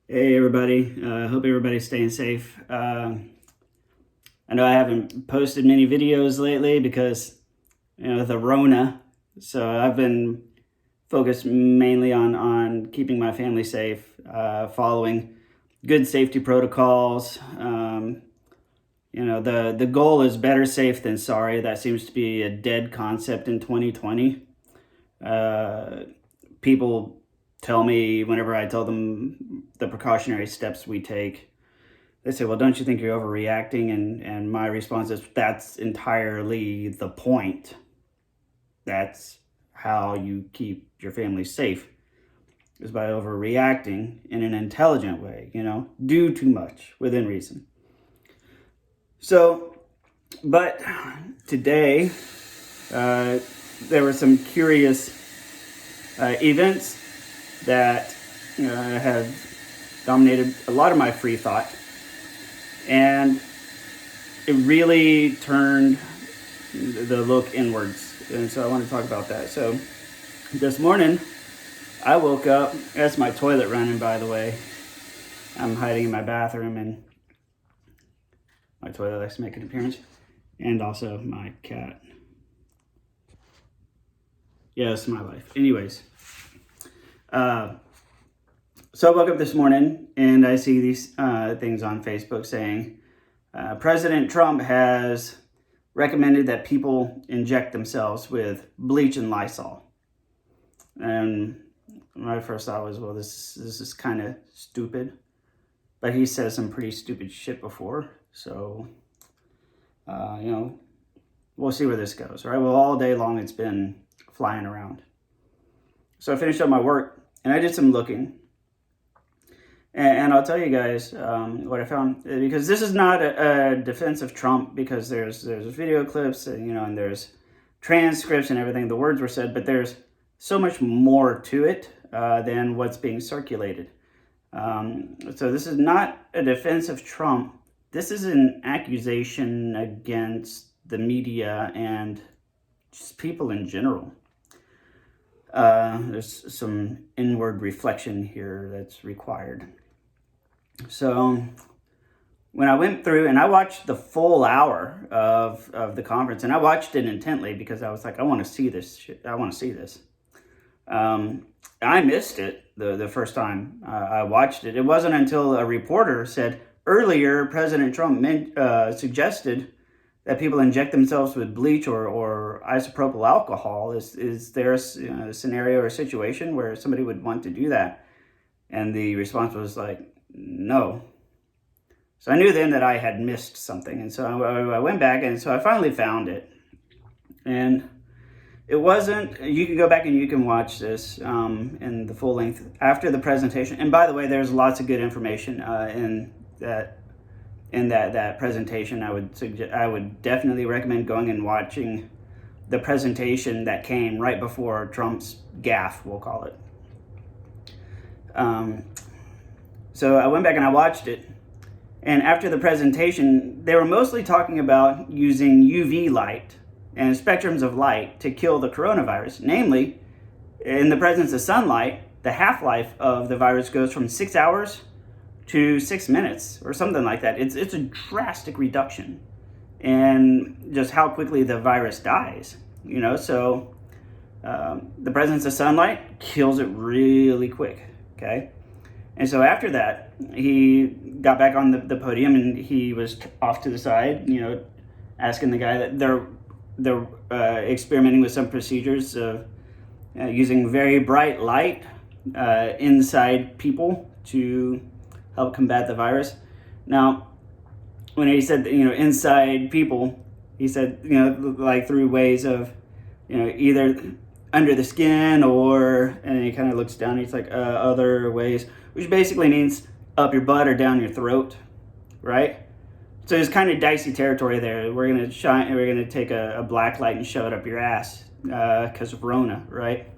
Hey everybody, hope everybody's staying safe. I know I haven't posted many videos lately because, the Rona. So I've been focused mainly on keeping my family safe, following good safety protocols. The goal is better safe than sorry. That seems to be a dead concept in 2020. People tell me whenever I tell them the precautionary steps we take, they say, well, don't you think you're overreacting? And my response is, that's entirely the point. That's how you keep your family safe, is by overreacting in an intelligent way, do too much within reason. So, but today, there were some curious events that have dominated a lot of my free thought, and it really turned the look inwards, and so I want to talk about that. So this morning I woke up. That's my toilet running, by the way. I'm hiding in my bathroom, and my toilet likes to make an appearance, and also my cat. Yes, my life. Anyways, so I woke up this morning and I see these things on Facebook saying President Trump has recommended that people inject themselves with bleach and Lysol. And my first thought was, well, this is kind of stupid. But he says some pretty stupid shit before. So, we'll see where this goes, right? Well, all day long it's been flying around. So I finished up my work and I did some looking. And I'll tell you guys what I found, because this is not a defense of Trump, because there's video clips and there's transcripts and everything. The words were said, but there's so much more to it than what's being circulated. So this is not a defense of Trump. This is an accusation against the media and just people in general. There's some inward reflection here that's required. So when I went through and I watched the full hour of the conference, and I watched it intently because I was like, I want to see this shit. I want to see this. I missed it the first time I watched it. It wasn't until a reporter said, earlier President Trump suggested that people inject themselves with bleach or isopropyl alcohol. Is there a scenario or a situation where somebody would want to do that? And the response was like, no. So I knew then that I had missed something. And so I went back, and so I finally found it. And it wasn't, you can go back and you can watch this in the full length after the presentation. And by the way, there's lots of good information in that presentation. I would definitely recommend going and watching the presentation that came right before Trump's gaffe, we'll call it. So I went back and I watched it. And after the presentation, they were mostly talking about using UV light and spectrums of light to kill the coronavirus. Namely, in the presence of sunlight, the half-life of the virus goes from 6 hours to 6 minutes or something like that. It's a drastic reduction in just how quickly the virus dies. So the presence of sunlight kills it really quick, okay? And so after that, he got back on the podium and he was off to the side, asking the guy that they're experimenting with some procedures of using very bright light inside people to help combat the virus. Now, when he said, inside people, he said, like through ways of, either under the skin and he kind of looks down, he's like, other ways, which basically means up your butt or down your throat, right? So it's kind of dicey territory there. We're gonna take a black light and shove it up your ass because of Rona, right?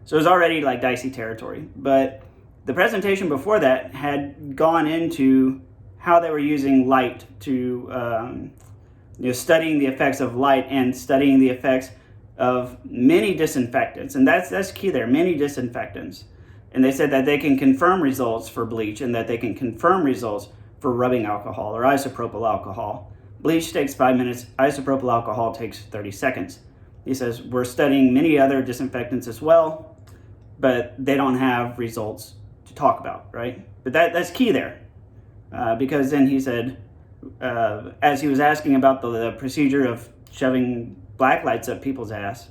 So it's already like dicey territory. But the presentation before that had gone into how they were using light to studying the effects of light and studying the effects of many disinfectants, and that's key there. Many disinfectants And they said that they can confirm results for bleach and that they can confirm results for rubbing alcohol or isopropyl alcohol. Bleach takes 5 minutes, isopropyl alcohol takes 30 seconds. He says, we're studying many other disinfectants as well, but they don't have results to talk about, right? But that's key there, because then he said, as he was asking about the procedure of shoving black lights up people's ass,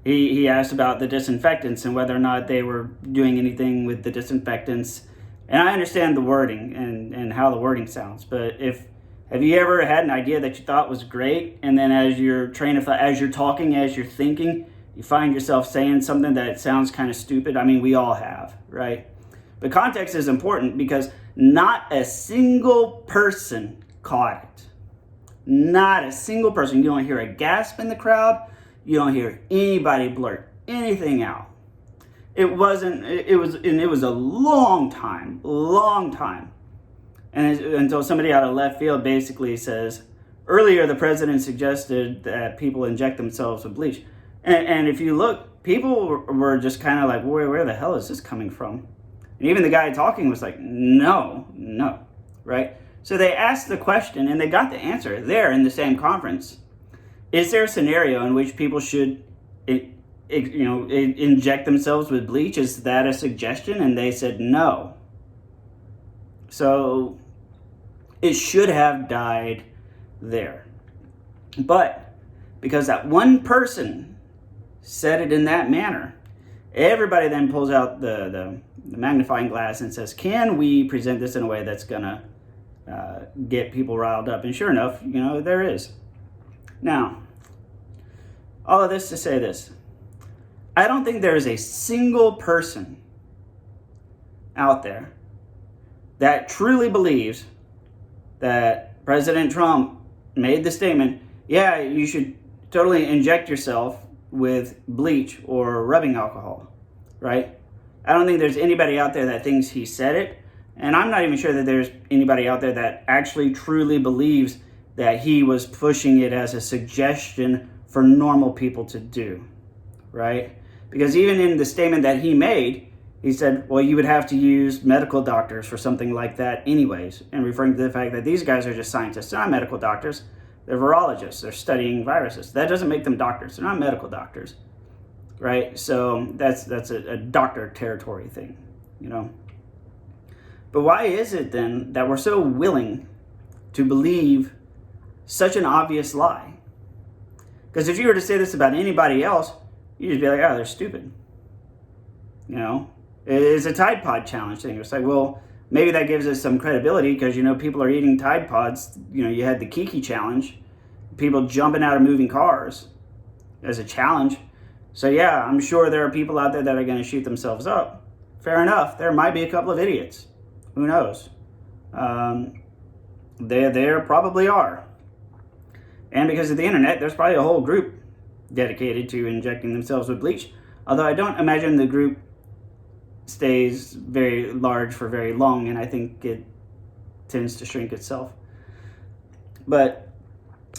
he asked about the disinfectants and whether or not they were doing anything with the disinfectants. And I understand the wording and how the wording sounds, but have you ever had an idea that you thought was great, and then as you're talking, as you're thinking, you find yourself saying something that sounds kind of stupid? I mean, we all have, right? But context is important because not a single person caught it. Not a single person. You don't hear a gasp in the crowd. You don't hear anybody blurt anything out. It was a long time. And until somebody out of left field basically says, earlier the president suggested that people inject themselves with bleach. And if you look, people were just kind of like, where the hell is this coming from? And even the guy talking was like, no, right? So they asked the question and they got the answer there in the same conference. Is there a scenario in which people should inject themselves with bleach? Is that a suggestion? And they said no. So it should have died there. But because that one person said it in that manner, everybody then pulls out the magnifying glass and says, can we present this in a way that's going to get people riled up? And sure enough, there is. Now, all of this to say this. I don't think there is a single person out there that truly believes that President Trump made the statement, yeah, you should totally inject yourself with bleach or rubbing alcohol, right? I don't think there's anybody out there that thinks he said it, and I'm not even sure that there's anybody out there that actually truly believes that he was pushing it as a suggestion for normal people to do, right? Because even in the statement that he made, he said, well, you would have to use medical doctors for something like that anyways, and referring to the fact that these guys are just scientists. They're not medical doctors. They're virologists. They're studying viruses. That doesn't make them doctors. They're not medical doctors, right? So that's a doctor territory thing, But why is it then that we're so willing to believe such an obvious lie? Because if you were to say this about anybody else, you'd just be like, oh, they're stupid. It's a Tide Pod challenge thing. It's like, well, maybe that gives us some credibility because, people are eating Tide Pods. You had the Kiki challenge, people jumping out of moving cars as a challenge. So yeah, I'm sure there are people out there that are going to shoot themselves up. Fair enough. There might be a couple of idiots. Who knows? There probably are. And because of the internet, there's probably a whole group dedicated to injecting themselves with bleach. Although I don't imagine the group stays very large for very long, and I think it tends to shrink itself. But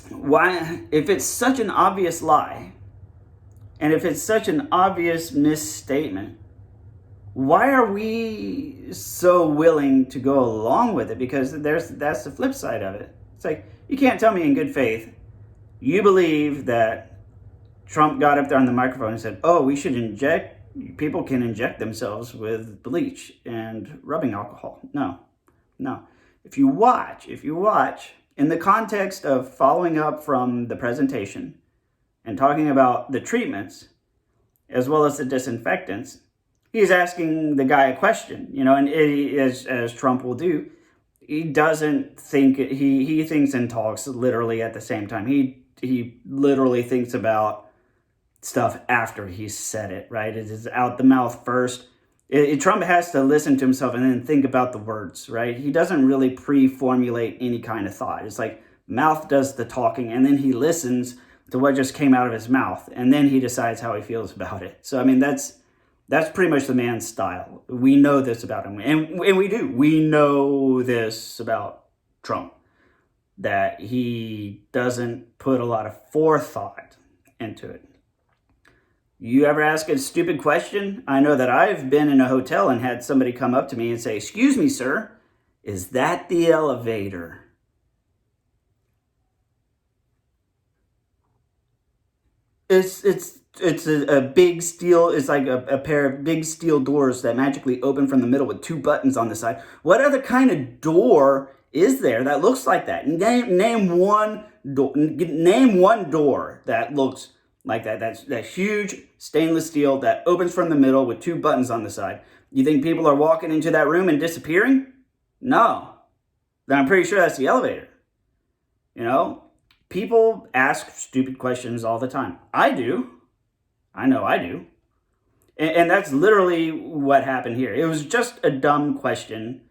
why, if it's such an obvious lie, and if it's such an obvious misstatement, why are we so willing to go along with it? Because that's the flip side of it. It's like, you can't tell me in good faith you believe that Trump got up there on the microphone and said, oh, people can inject themselves with bleach and rubbing alcohol. No. If you watch, in the context of following up from the presentation and talking about the treatments as well as the disinfectants, he's asking the guy a question, and as Trump will do, he doesn't think, he thinks and talks literally at the same time. He literally thinks about stuff after he's said it, right? It is out the mouth first. Trump has to listen to himself and then think about the words, right? He doesn't really pre-formulate any kind of thought. It's like mouth does the talking, and then he listens to what just came out of his mouth, and then he decides how he feels about it. So, I mean, that's pretty much the man's style. We know this about him, and we do. We know this about Trump, that he doesn't put a lot of forethought into it. You ever ask a stupid question? I know that I've been in a hotel and had somebody come up to me and say, "Excuse me, sir, is that the elevator?" It's a big steel, it's like a pair of big steel doors that magically open from the middle with two buttons on the side. What other kind of door is there that looks like that? Name one door. Name one door that looks like that. That's that huge stainless steel that opens from the middle with two buttons on the side. You think people are walking into that room and disappearing? No. Then I'm pretty sure that's the elevator. You know, people ask stupid questions all the time. I do. I know I do. And that's literally what happened here. It was just a dumb question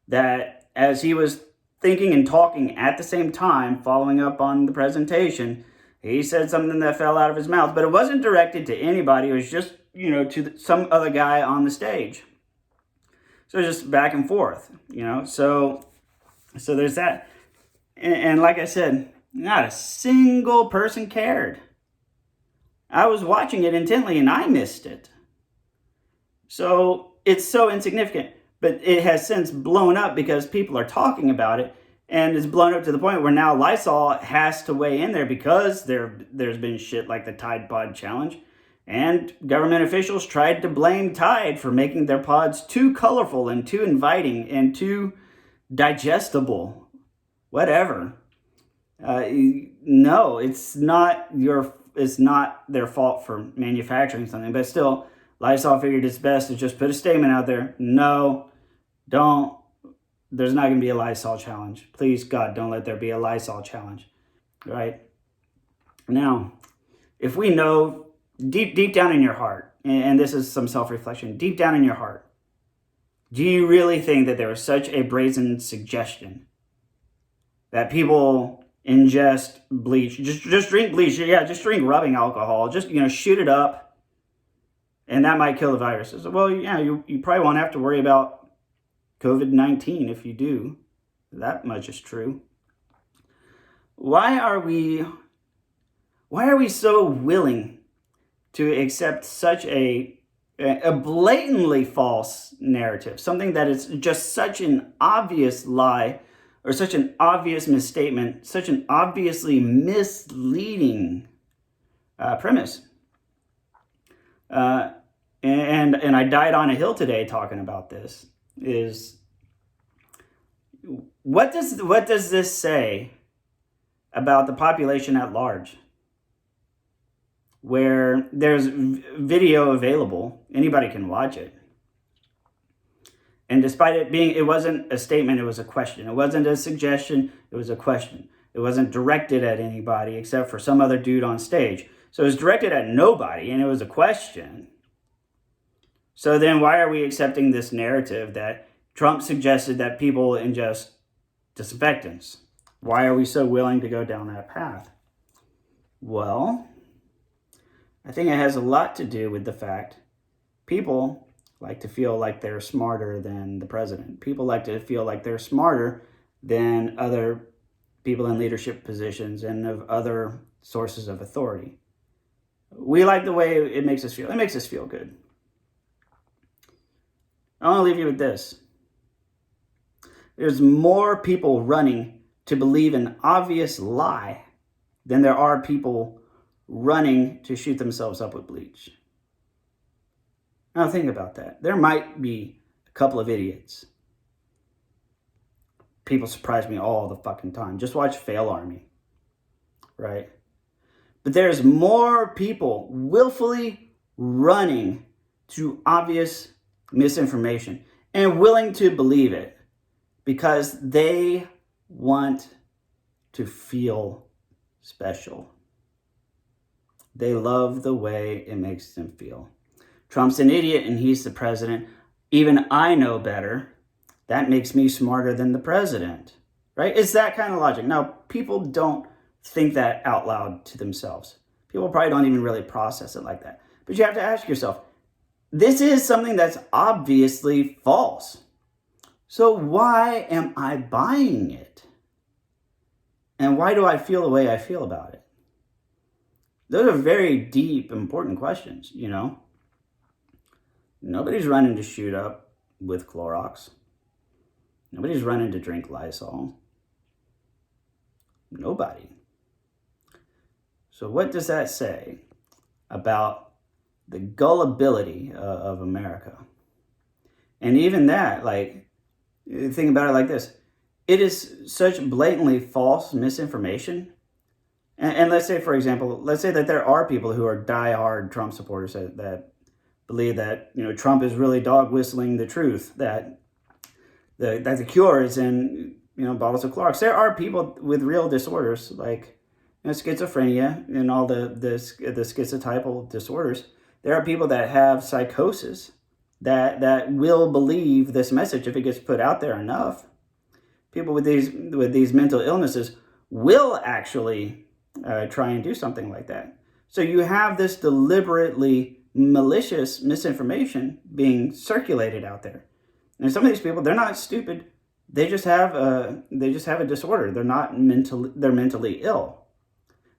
that, as he was thinking and talking at the same time, following up on the presentation, he said something that fell out of his mouth. But it wasn't directed to anybody. It was just, to some other guy on the stage. So just back and forth, So there's that. And like I said, not a single person cared. I was watching it intently and I missed it. So it's so insignificant, but it has since blown up because people are talking about it, and it's blown up to the point where now Lysol has to weigh in there because there's been shit like the Tide Pod Challenge, and government officials tried to blame Tide for making their pods too colorful and too inviting and too digestible. Whatever. No, it's not their fault for manufacturing something, but still, Lysol figured it's best to just put a statement out there. No, don't. There's not going to be a Lysol challenge. Please, God, don't let there be a Lysol challenge. Right? Now, if we know deep down in your heart, and this is some self-reflection, deep down in your heart, do you really think that there was such a brazen suggestion that people ingest bleach, just drink bleach, just drink rubbing alcohol, just, shoot it up, and that might kill the virus? Well, yeah, you probably won't have to worry about COVID-19 if you do. That much is true. Why are we so willing to accept such a blatantly false narrative, something that is just such an obvious lie, or such an obvious misstatement, such an obviously misleading premise? And I died on a hill today talking about this. Is what does this say about the population at large? Where there's video available, anybody can watch it. And despite it wasn't a statement, it was a question. It wasn't a suggestion, it was a question. It wasn't directed at anybody except for some other dude on stage. So it was directed at nobody, and it was a question. So then why are we accepting this narrative that Trump suggested that people ingest disinfectants? Why are we so willing to go down that path? Well, I think it has a lot to do with the fact people like to feel like they're smarter than the president. People like to feel like they're smarter than other people in leadership positions and of other sources of authority. We like the way it makes us feel. It makes us feel good. I want to leave you with this. There's more people running to believe an obvious lie than there are people running to shoot themselves up with bleach. Now think about that. There might be a couple of idiots. People surprise me all the fucking time. Just watch Fail Army, right? But there's more people willfully running to obvious misinformation and willing to believe it because they want to feel special. They love the way it makes them feel. Trump's an idiot and he's the president. Even I know better. That makes me smarter than the president, right? It's that kind of logic. Now, people don't think that out loud to themselves. People probably don't even really process it like that. But you have to ask yourself, this is something that's obviously false. So why am I buying it? And why do I feel the way I feel about it? Those are very deep, important questions, you know? Nobody's running to shoot up with Clorox. Nobody's running to drink Lysol. Nobody. So what does that say about the gullibility of America? And even that, like, think about it like this. It is such blatantly false misinformation. And let's say, for example, let's say that there are people who are diehard Trump supporters that believe that, you know, Trump is really dog whistling the truth, that the cure is in, you know, bottles of Clorox. There are people with real disorders like, you know, schizophrenia and all the schizotypal disorders. There are people that have psychosis that will believe this message if it gets put out there enough. People with these mental illnesses will actually try and do something like that. So you have this deliberately malicious misinformation being circulated out there. And some of these people, they're not stupid. They just have a disorder. They're mentally ill.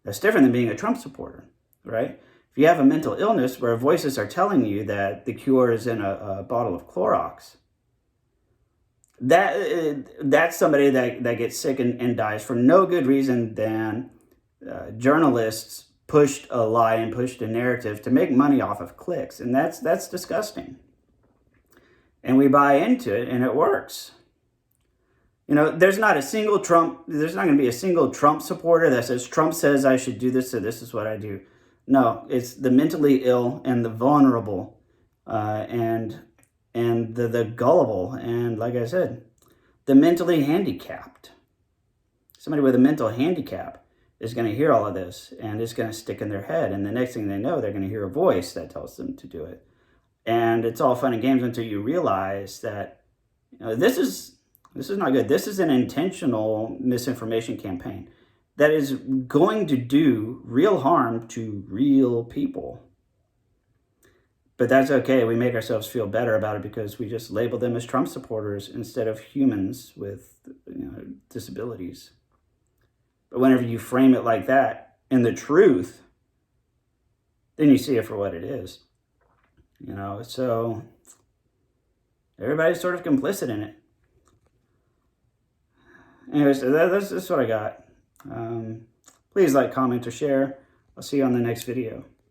That's different than being a Trump supporter, right? If you have a mental illness where voices are telling you that the cure is in a bottle of Clorox, that's somebody that gets sick and dies for no good reason than journalists pushed a lie and pushed a narrative to make money off of clicks. And that's disgusting. And we buy into it, and it works. You know, there's not going to be a single Trump supporter that says, Trump says I should do this, so this is what I do. No, it's the mentally ill and the vulnerable and the gullible, and like I said, the mentally handicapped. Somebody with a mental handicap is going to hear all of this, and it's going to stick in their head, and the next thing they know, they're going to hear a voice that tells them to do it. And it's all fun and games until you realize that, you know, this is not good. This is an intentional misinformation campaign that is going to do real harm to real people. But that's okay. We make ourselves feel better about it because we just label them as Trump supporters instead of humans with, you know, disabilities. But whenever you frame it like that, in the truth, then you see it for what it is. You know, so everybody's sort of complicit in it. Anyways, that's what I got. Please like, comment, or share. I'll see you on the next video.